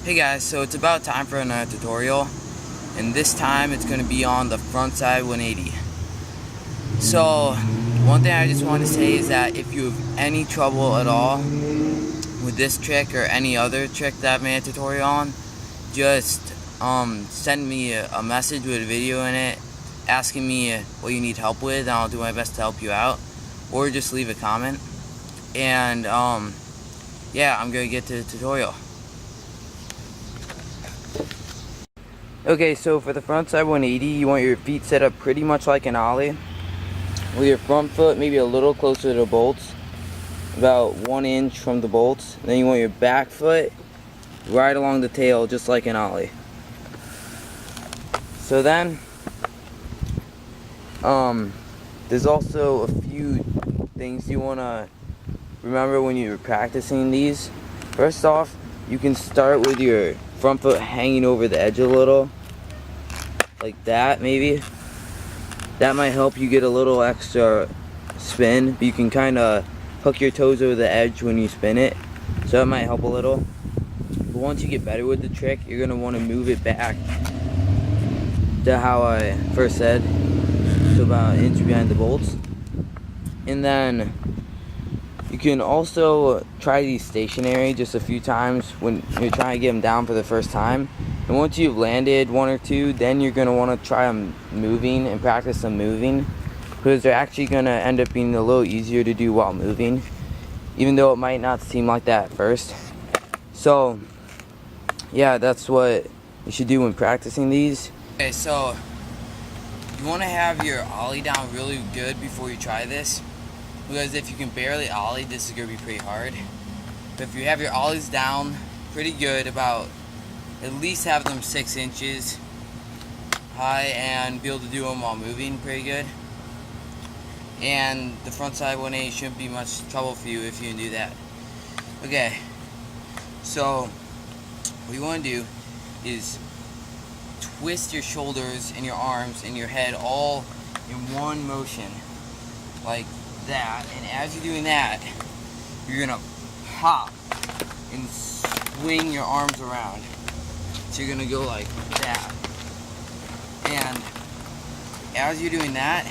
Hey guys, so it's about time for another tutorial, and this time it's going to be on the frontside 180. So one thing I just want to say is that if you have any trouble at all with this trick or any other trick that I've made a tutorial on, just send me a message with a video in it asking me what you need help with, and I'll do my best to help you out, or just leave a comment. And yeah, I'm going to get to the tutorial. Okay, so for the frontside 180, you want your feet set up pretty much like an ollie, with your front foot maybe a little closer to the bolts, about 1 inch from the bolts. Then you want your back foot right along the tail, just like an ollie. So then, there's also a few things you want to remember when you're practicing these. First off, you can start with your front foot hanging over the edge a little, like that maybe. That might help you get a little extra spin, but you can kind of hook your toes over the edge when you spin it, so that might help a little. But once you get better with the trick, you're going to want to move it back to how I first said, so about an inch behind the bolts. And then you can also try these stationary just a few times when you're trying to get them down for the first time. And once you've landed one or two, then you're going to want to try them moving and practice them moving, because they're actually going to end up being a little easier to do while moving, even though it might not seem like that at first. So yeah, that's what you should do when practicing these. Okay, so you want to have your ollie down really good before you try this, because if you can barely ollie, this is going to be pretty hard. But if you have your ollies down pretty good, about at least have them 6 inches high, and be able to do them while moving pretty good, and the frontside 180 shouldn't be much trouble for you if you can do that. Okay, so what you want to do is twist your shoulders and your arms and your head all in one motion, like that. And as you're doing that, you're gonna pop and swing your arms around. So you're gonna go like that. And as you're doing that,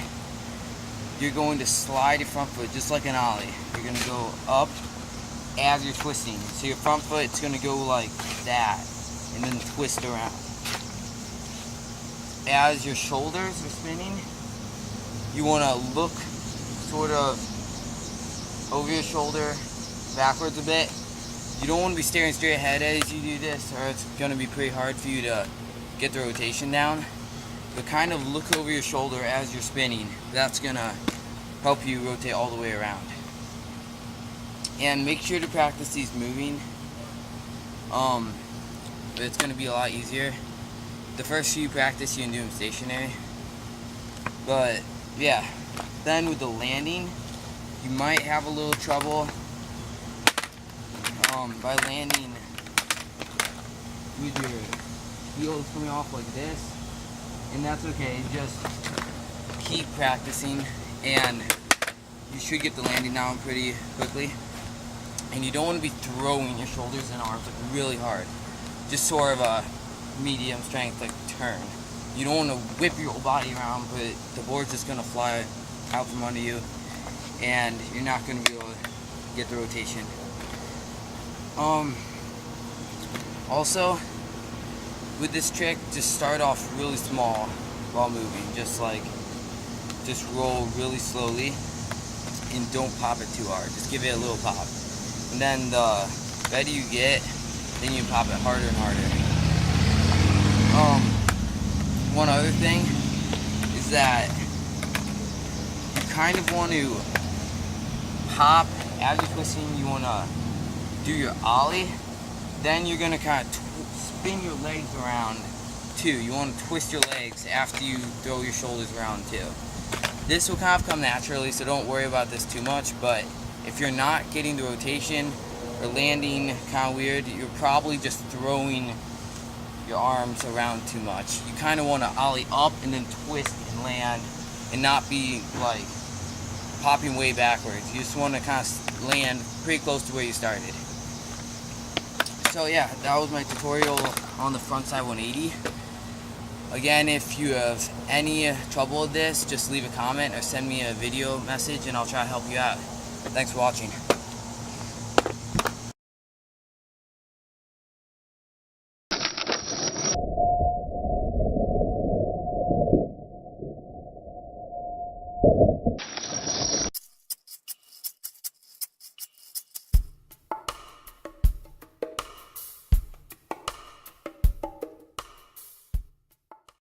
you're going to slide your front foot just like an ollie. You're gonna go up as you're twisting. So your front foot, it's gonna go like that and then twist around. As your shoulders are spinning, you want to look sort of over your shoulder backwards a bit. You don't want to be staring straight ahead as you do this, or it's going to be pretty hard for you to get the rotation down. But kind of look over your shoulder as you're spinning. That's going to help you rotate all the way around. And make sure to practice these moving. But it's going to be a lot easier. The first few practice, you can do them stationary. But yeah, then with the landing, you might have a little trouble by landing with your heels coming off like this, and that's okay. Just keep practicing, and you should get the landing down pretty quickly. And you don't want to be throwing your shoulders and arms like really hard, just sort of a medium strength like turn. You don't want to whip your whole body around, but the board's just going to fly out from under you, and you're not going to be able to get the rotation. Also, with this trick, just start off really small while moving. Just roll really slowly, and don't pop it too hard. Just give it a little pop. And then the better you get, then you pop it harder and harder. One other thing is that you kind of want to pop as you're twisting. You want to do your ollie, then you're going to kind of spin your legs around too. You want to twist your legs after you throw your shoulders around too. This will kind of come naturally, so don't worry about this too much. But if you're not getting the rotation or landing kind of weird, you're probably just throwing your arms around too much. You kind of want to ollie up and then twist and land, and not be like popping way backwards. You just want to kind of land pretty close to where you started. So yeah, that was my tutorial on the frontside 180. Again, if you have any trouble with this, just leave a comment or send me a video message and I'll try to help you out. Thanks for watching.